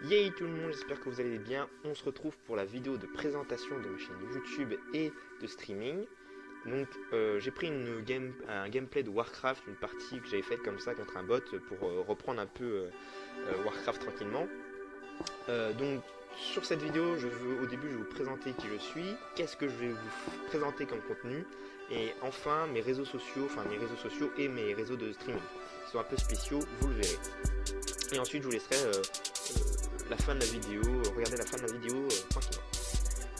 Yay tout le monde, j'espère que vous allez bien. On se retrouve pour la vidéo de présentation de ma chaîne YouTube et de streaming. Donc j'ai pris un gameplay de Warcraft, une partie que j'avais faite comme ça contre un bot pour reprendre un peu Warcraft tranquillement. Donc sur cette vidéo, au début je vais vous présenter qui je suis, qu'est-ce que je vais vous présenter comme contenu, et enfin mes réseaux sociaux, et mes réseaux de streaming, qui sont un peu spéciaux, vous le verrez. Et ensuite je vous laisserai la fin de la vidéo, regarder la fin de la vidéo tranquillement.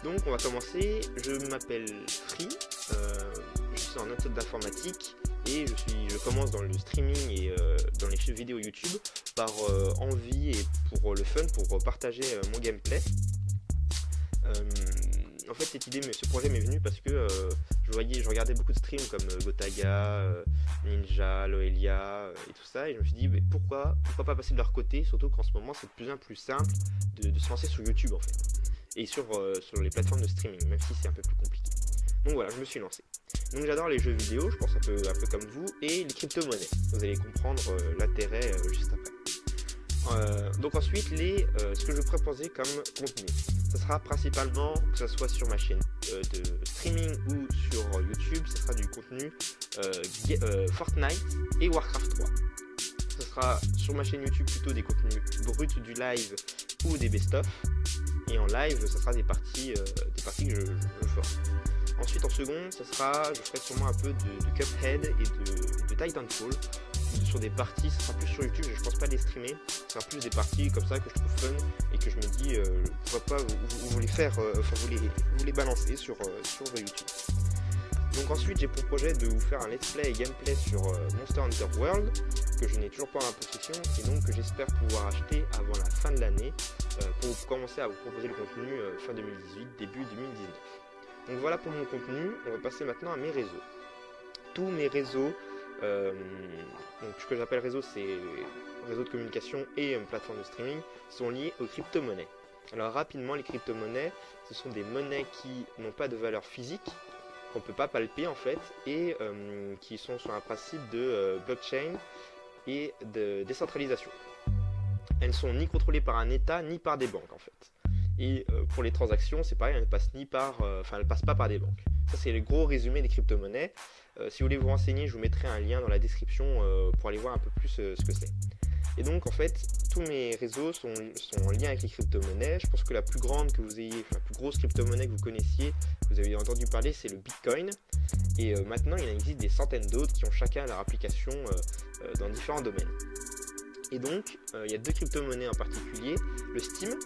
Donc on va commencer, je m'appelle Free, je suis en études d'informatique et je commence dans le streaming et dans les vidéos YouTube par envie et pour le fun, pour partager mon gameplay. En fait ce projet m'est venu parce que je regardais beaucoup de streams comme Gotaga, Ninja, Loelia et tout ça, et je me suis dit mais pourquoi pas passer de leur côté, surtout qu'en ce moment c'est de plus en plus simple de se lancer sur YouTube en fait, et sur les plateformes de streaming, même si c'est un peu plus compliqué. Donc voilà, je me suis lancé. Donc j'adore les jeux vidéo, je pense un peu comme vous, et les crypto-monnaies. Vous allez comprendre l'intérêt juste après. Donc ensuite, ce que je vais proposer comme contenu, ça sera principalement, que ce soit sur ma chaîne de streaming ou sur YouTube, ce sera du contenu Fortnite et Warcraft 3. Ce sera sur ma chaîne YouTube plutôt des contenus bruts du live ou des best-of, et en live, ça sera des parties que je ferai. Ensuite en second, je ferai sûrement un peu de Cuphead et de Titanfall. Sur des parties, ce sera plus sur YouTube, je pense pas les streamer, ce sera plus des parties comme ça que je trouve fun et que je me dis pourquoi pas vous les faire, vous les balancer sur YouTube. Donc ensuite j'ai pour projet de vous faire un let's play et gameplay sur Monster Hunter World, que je n'ai toujours pas en possession et donc que j'espère pouvoir acheter avant la fin de l'année pour commencer à vous proposer le contenu fin 2018, début 2019. Donc voilà pour mon contenu, on va passer maintenant à mes réseaux. Tous mes réseaux, donc ce que j'appelle réseau, c'est réseau de communication et plateforme de streaming, sont liés aux crypto-monnaies. Alors rapidement, les crypto-monnaies, ce sont des monnaies qui n'ont pas de valeur physique, qu'on ne peut pas palper en fait, et qui sont sur un principe de blockchain et de décentralisation. Elles ne sont ni contrôlées par un État, ni par des banques en fait. Et pour les transactions, c'est pareil, elles ne passent pas par des banques. Ça, c'est le gros résumé des crypto-monnaies. Si vous voulez vous renseigner, je vous mettrai un lien dans la description pour aller voir un peu plus ce que c'est. Et donc, en fait, tous mes réseaux sont en lien avec les crypto-monnaies. Je pense que la plus grande que vous ayez, la plus grosse crypto-monnaie que vous connaissiez, que vous avez entendu parler, c'est le Bitcoin. Et maintenant, il existe des centaines d'autres qui ont chacun leur application dans différents domaines. Et donc, il y a deux crypto-monnaies en particulier, le Steam,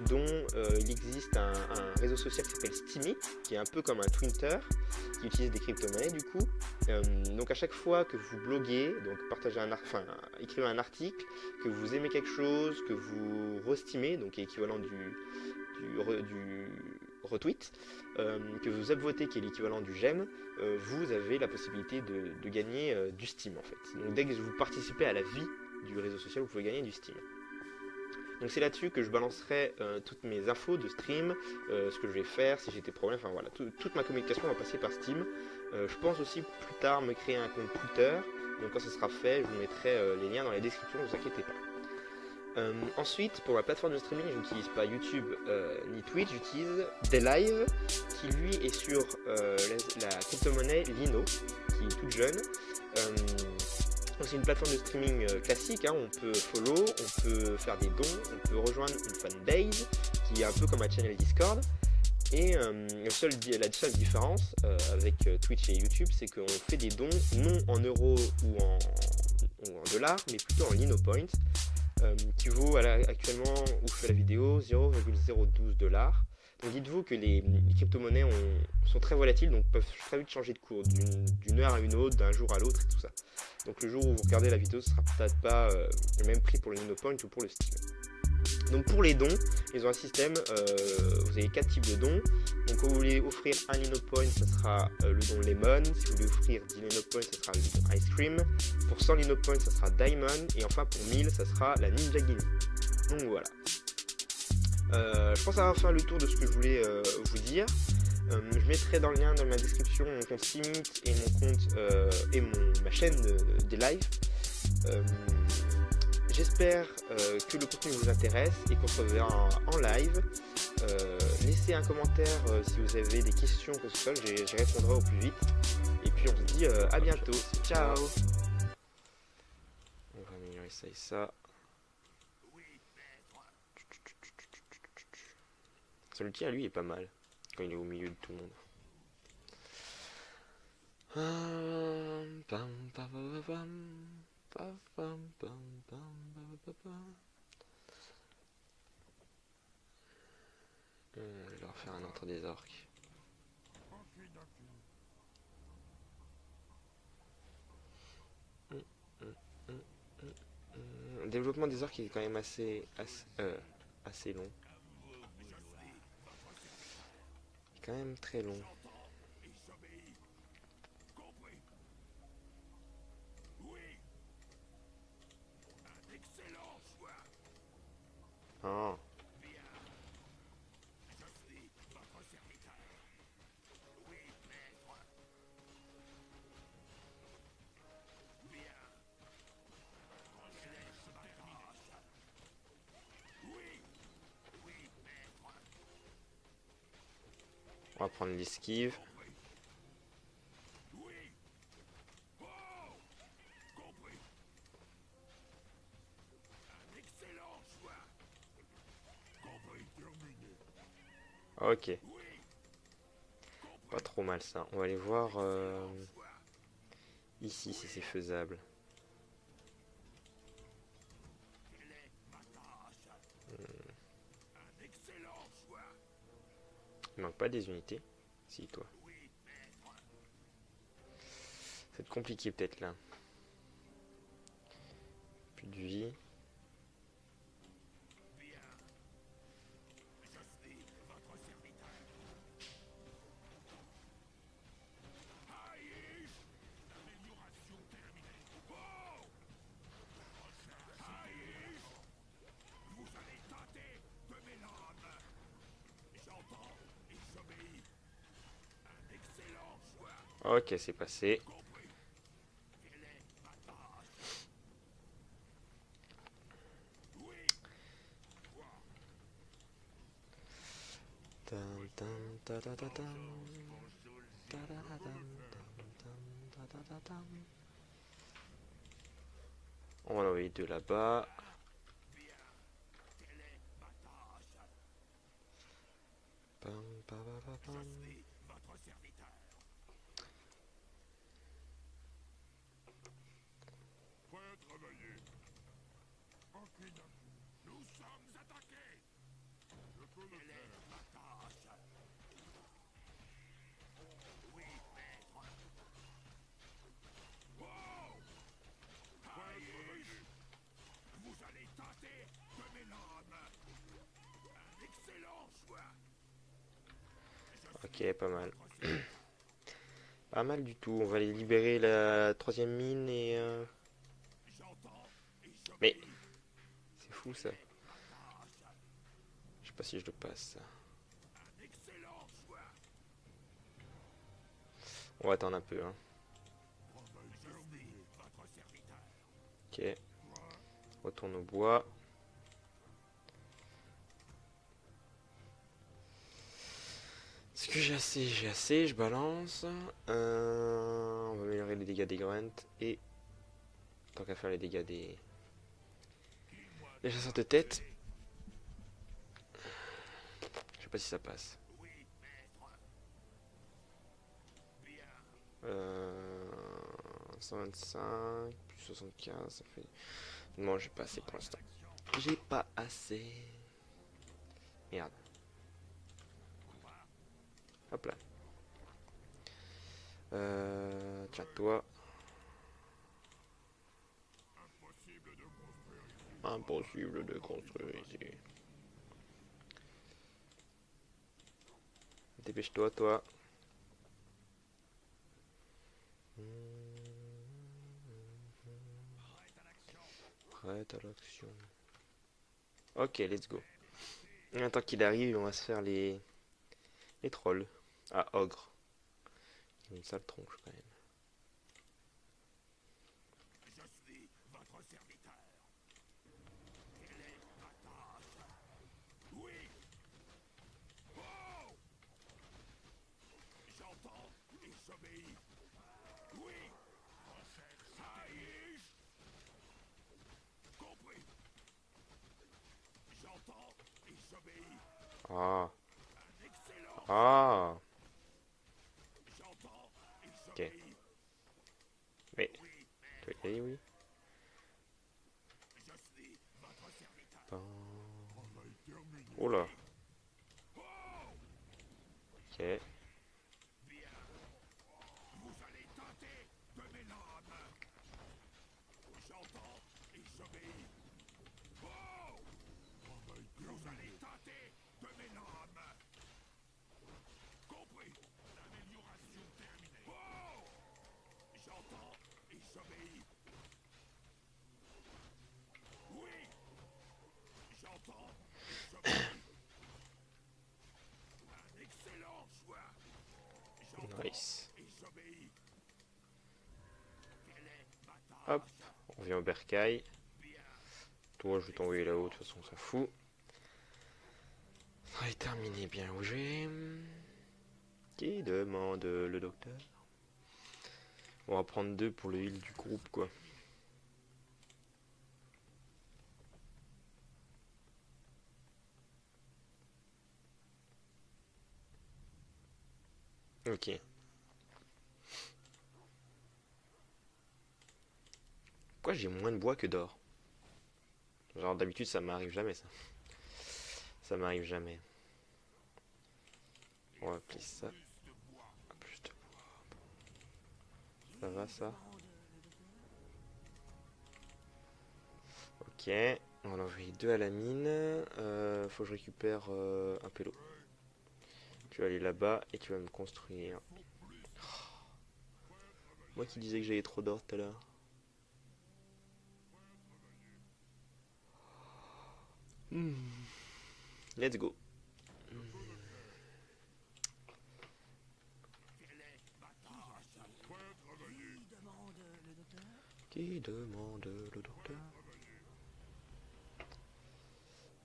dont il existe un réseau social qui s'appelle Steamy, qui est un peu comme un Twitter, qui utilise des crypto-monnaies du coup. Donc à chaque fois que vous bloguez, donc écrivez un article, que vous aimez quelque chose, que vous restimez, donc l'équivalent du retweet, que vous upvotez, qui est l'équivalent du j'aime, vous avez la possibilité de gagner du Steam en fait. Donc dès que vous participez à la vie du réseau social, vous pouvez gagner du Steam. Donc c'est là-dessus que je balancerai toutes mes infos de stream, ce que je vais faire, si j'ai des problèmes, enfin voilà, toute ma communication va passer par Steam. Je pense aussi plus tard me créer un compte Twitter, donc quand ce sera fait, je vous mettrai les liens dans la description, ne vous inquiétez pas. Ensuite, pour ma plateforme de streaming, je n'utilise pas YouTube ni Twitch, j'utilise Daylive, qui lui est sur la crypto-monnaie Lino, qui est toute jeune. C'est une plateforme de streaming classique, hein. On peut follow, on peut faire des dons, on peut rejoindre une fanbase qui est un peu comme un channel Discord. Et la seule différence avec Twitch et YouTube, c'est qu'on fait des dons non en euros ou en dollars, mais plutôt en Lino Points, qui vaut actuellement où je fais la vidéo 0,012 $. Donc dites-vous que les crypto-monnaies sont très volatiles, donc peuvent très vite changer de cours d'une heure à une autre, d'un jour à l'autre et tout ça. Donc le jour où vous regardez la vidéo, ce sera peut-être pas le même prix pour le Lino Point ou pour le Steam. Donc pour les dons, ils ont un système, vous avez 4 types de dons. Donc quand vous voulez offrir un Lino Point, ça sera le don Lemon. Si vous voulez offrir 10 Lino Points, ça sera le don Ice Cream. Pour 100 Lino Points, ça sera Diamond. Et enfin pour 1000, ça sera la Ninja Guinea. Donc voilà. Je pense avoir fait le tour de ce que je voulais vous dire. Je mettrai dans le lien dans ma description mon compte Steemit et mon compte ma chaîne des lives. j'espère que le contenu vous intéresse et qu'on se reverra en live. Laissez un commentaire si vous avez des questions, que ce soit, j'y répondrai au plus vite. Et puis on se dit à bientôt. Ciao. On va améliorer ça et ça. Son outil à lui est pas mal quand il est au milieu de tout le monde. Je vais leur faire un autre des orques. Le développement des orques est quand même assez long. Il est quand même très long. Ah. On va prendre l'esquive. Ok. Pas trop mal ça. On va aller voir ici si c'est faisable. Il manque pas des unités? Si, toi. C'est compliqué peut-être là. Plus de vie. Ok, c'est passé. On va envoyer deux là-bas. Ok, pas mal. Pas mal du tout. On va aller libérer la troisième mine et... Mais... C'est fou ça. Je sais pas si je le passe. On va attendre un peu. Hein. Ok. Retourne au bois. Est-ce que j'ai assez, je balance. On va améliorer les dégâts des grunts et tant qu'à faire les dégâts des chasseurs de tête. Je sais pas si ça passe. 125 plus 75, ça fait... Non, j'ai pas assez pour l'instant. J'ai pas assez. Merde. Hop là. Tiens, toi. Impossible de construire ici. Dépêche-toi, toi. Prête à l'action. Ok, let's go. Tant qu'il arrive, on va se faire les trolls. Ah, ogre. Une sale tronche quand même. Ah. Ah. Ok. Mais, tu vas y aller, oui. Pan. Oh là. Ok. Nice. Hop, on vient au bercail. Toi, je vais t'envoyer là-haut, de toute façon, on s'en fout. On est terminé, bien joué. Qui demande le docteur? On va prendre 2 pour le heal du groupe, quoi. Ok. Pourquoi j'ai moins de bois que d'or? Genre d'habitude ça m'arrive jamais ça. Ça m'arrive jamais. On va appeler ça. Plus de bois. Ça va ça? Ok. On va en envoyer 2 à la mine. Faut que je récupère un pélo. Tu vas aller là-bas et tu vas me construire. Moi qui disais que j'avais trop d'or tout à l'heure. Let's go. Qui demande le docteur?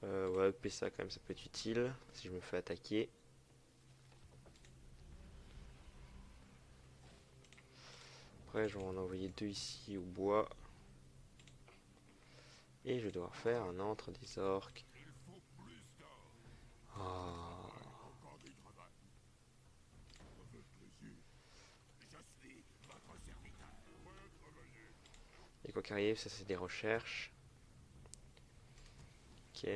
Ouais, upper ça quand même, ça peut être utile si je me fais attaquer. Après, je vais en envoyer 2 ici au bois. Et je vais devoir faire un entre des orques. Oh. Et quoi qu'il arrive, ça c'est des recherches. Ok,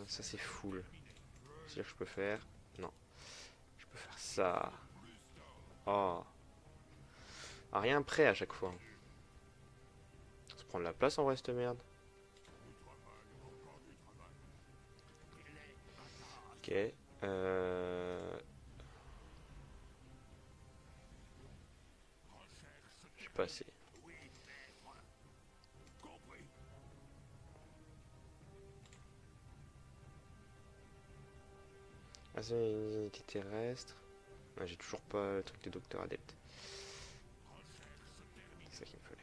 ça c'est full. C'est-à-dire que je peux faire... Non, je peux faire ça. Oh. Ah, rien prêt à chaque fois. Ça se prend de la place en vrai cette merde. Ok. Je suis pas assez. Ah, c'est une unité terrestre. Ah, j'ai toujours pas le truc de docteur adepte. C'est ça qu'il me fallait.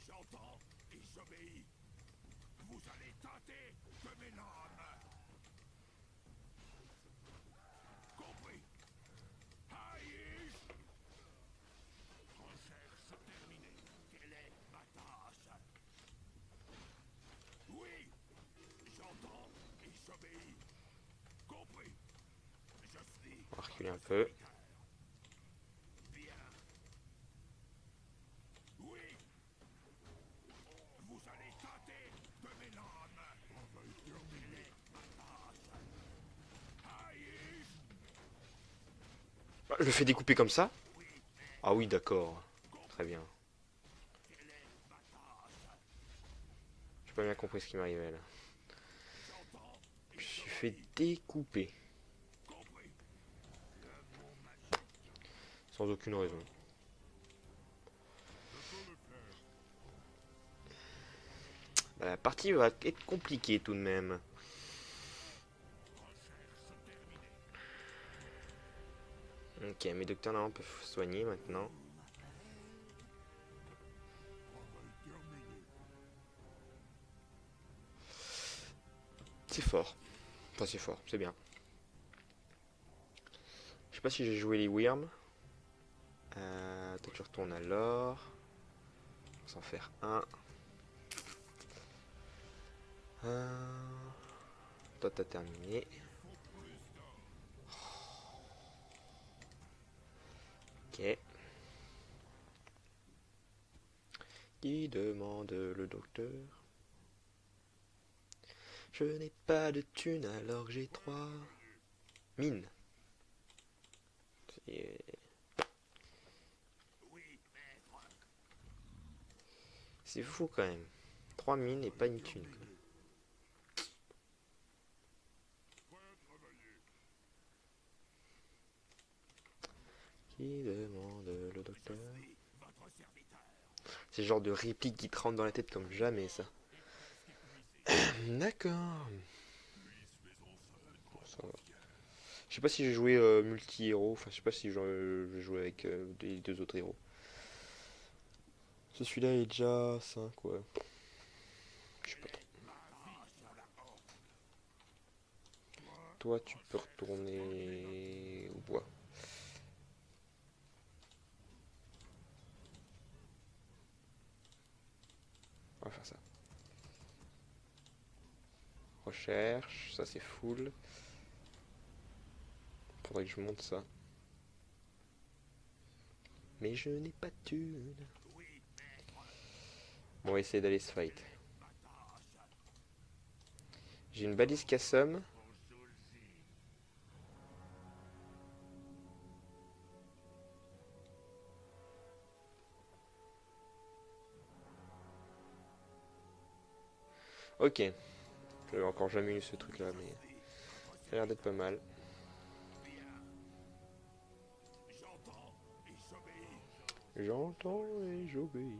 J'entends et j'obéis. Vous allez tâter de mes lames. Compris. Haïs. Recherche terminée. Quelle est ma tâche? Oui. J'entends et j'obéis. Compris. Je suis On va reculer un peu. bien. Oui. Vous allez tâter de mes lames. Quelle est ma tâche? Haïs. Ah, je le fais découper comme ça? Ah oui, d'accord. Très bien. Quelle est ma tâche? J'ai pas bien compris ce qui m'arrivait là. J'entends et Je suis fait j'obéis. découper. Compris. Le mot magique. Sans aucune raison. Bah, la partie va être compliquée tout de même. Ok, mes docteurs là, peuvent soigner maintenant. C'est fort. Enfin, c'est fort, c'est bien. Je sais pas si j'ai joué les Wyrms. Toi tu retournes à l'or. On va s'en faire un. Toi t'as terminé. Ok. Qui demande le docteur? Je n'ai pas de thune alors que j'ai 3 mines. C'est fou quand même. 3 mines et pas une thune. Qui demande le docteur? C'est le genre de réplique qui te rentre dans la tête comme jamais ça. D'accord. Bon, ça va. Je sais pas si j'ai joué multi-héros, enfin je sais pas si je vais jouer avec les 2 autres héros. Celui-là est déjà 5 ouais. Je sais pas trop. Toi tu peux retourner au bois. On va faire ça. Recherche, ça c'est full. Faudrait que je monte ça. Mais je n'ai pas de thune. Bon, on va essayer d'aller se fight. J'ai une balise qui assomme. Ok. J'avais encore jamais eu ce truc là, mais ça a l'air d'être pas mal. J'entends et j'obéis.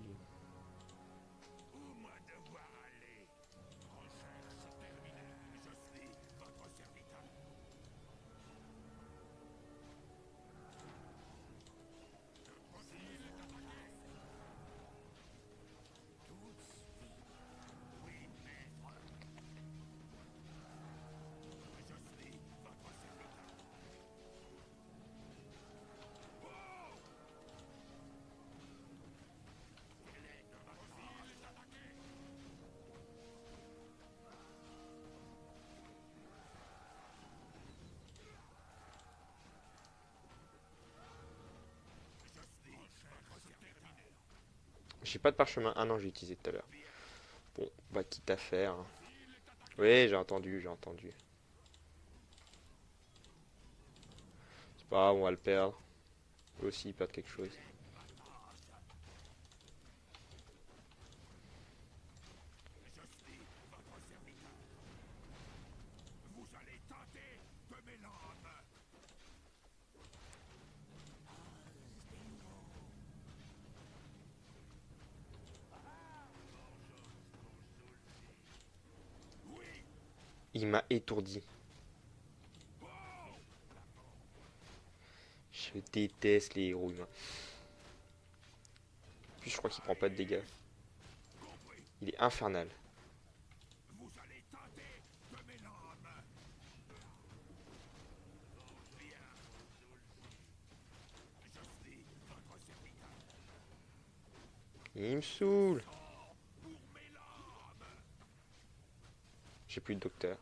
J'ai pas de parchemin. Ah non, j'ai utilisé tout à l'heure. Bon, bah quitte à faire. Oui, j'ai entendu, j'ai entendu. C'est pas grave, on va le perdre. Eux aussi, ils perdent quelque chose. Il m'a étourdi. Je déteste les héros humains. En plus, je crois qu'il prend pas de dégâts. Il est infernal. Il me saoule. J'ai plus de docteur.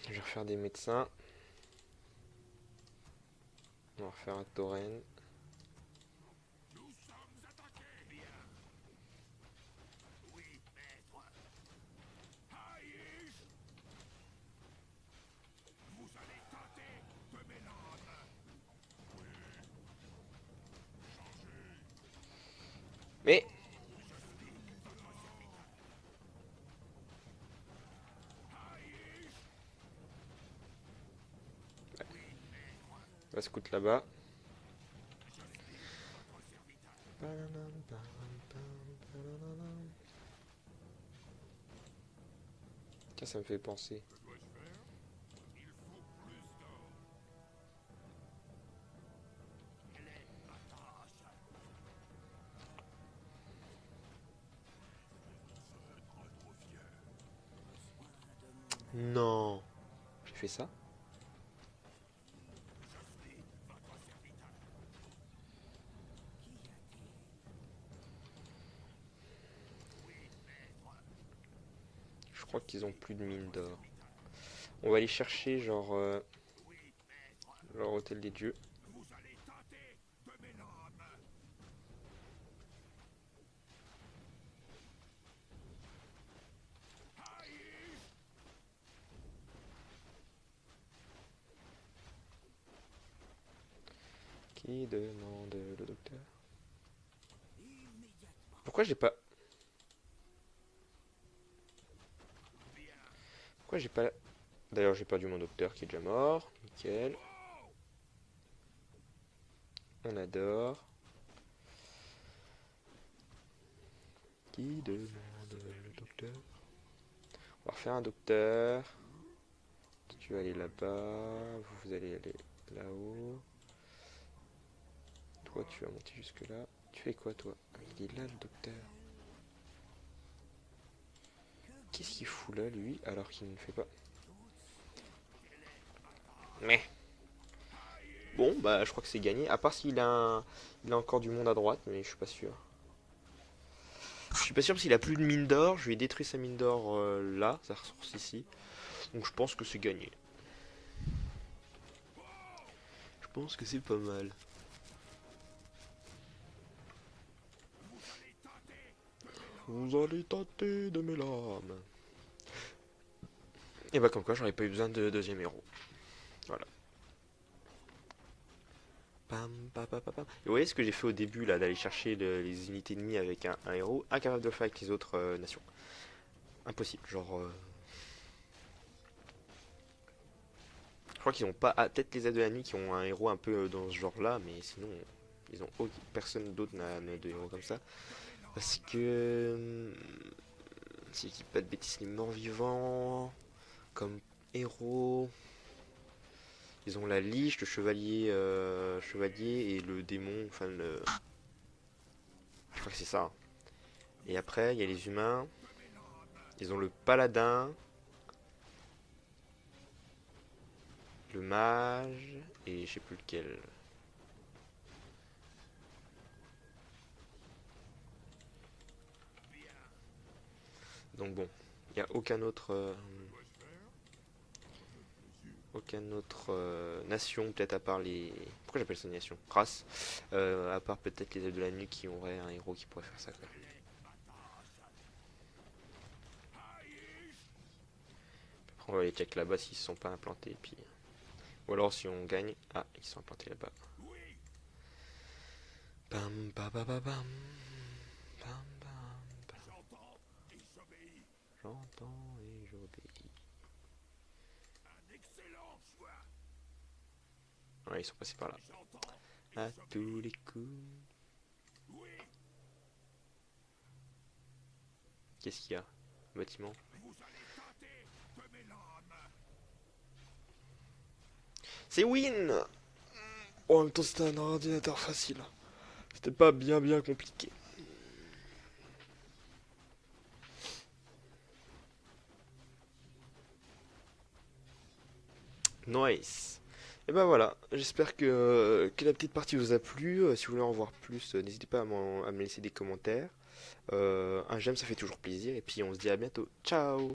Je vais refaire des médecins. On va refaire un tauren. Mais scout là-bas. Tiens, ça me fait penser. Non, j'ai fait ça. Je crois qu'ils ont plus de mines d'or. On va aller chercher genre leur hôtel des dieux. Vous allez tâter de mes lames. Qui demande le docteur? Pourquoi j'ai pas... Pourquoi j'ai pas... D'ailleurs j'ai perdu mon docteur qui est déjà mort. Nickel. On adore. Qui demande le docteur? On va refaire un docteur. Tu vas aller là-bas. Vous allez aller là-haut. Toi tu vas monter jusque là. Tu fais quoi toi? Il est là le docteur. Qu'est-ce qu'il fout là lui alors qu'il ne fait pas? Mais bon bah je crois que c'est gagné. À part s'il a il a encore du monde à droite, mais je suis pas sûr. Je suis pas sûr parce qu'il a plus de mine d'or. Je lui ai détruit sa mine d'or là, sa ressource ici. Donc je pense que c'est gagné. Je pense que c'est pas mal. Vous allez tâter de mes lames. Et bah comme quoi j'aurais pas eu besoin de deuxième héros. Voilà. Pam, pam, pam, pam, pam. Et vous voyez ce que j'ai fait au début là, d'aller chercher les unités ennemies avec un héros, incapable de le faire avec les autres nations. Impossible, genre... Je crois qu'ils ont pas... Ah, peut-être les aides de la nuit qui ont un héros un peu dans ce genre là, mais sinon, ils ont personne d'autre n'a de héros comme ça. Parce que... si je dis pas de bêtises, les morts vivants, comme héros... Ils ont la liche, le chevalier, chevalier et le démon, enfin le... Je crois que c'est ça. Et après, il y a les humains. Ils ont le paladin, le mage, et je sais plus lequel. Donc bon, il n'y a aucune autre nation, peut-être à part les... Pourquoi j'appelle ça nation? Race. À part peut-être les ailes de la nuit qui auraient un héros qui pourrait faire ça, quoi. Après, on va aller check là-bas s'ils se sont pas implantés, puis... Ou alors si on gagne... Ah, ils sont implantés là-bas. Bam, bam, bam, bam, bam. Bam, bam, bam. J'entends et j'obéis. Un excellent choix. Ouais, ils sont passés par là. À tous les coups. Oui, Qu'est-ce qu'il y a? Un bâtiment. vous allez tâter de mes lames. C'est win! Oh, en même temps, c'était un ordinateur facile. C'était pas bien compliqué. Nice. Et ben voilà, j'espère que la petite partie vous a plu. Si vous voulez en voir plus, n'hésitez pas à me laisser des commentaires. Un j'aime, ça fait toujours plaisir. Et puis on se dit à bientôt. Ciao!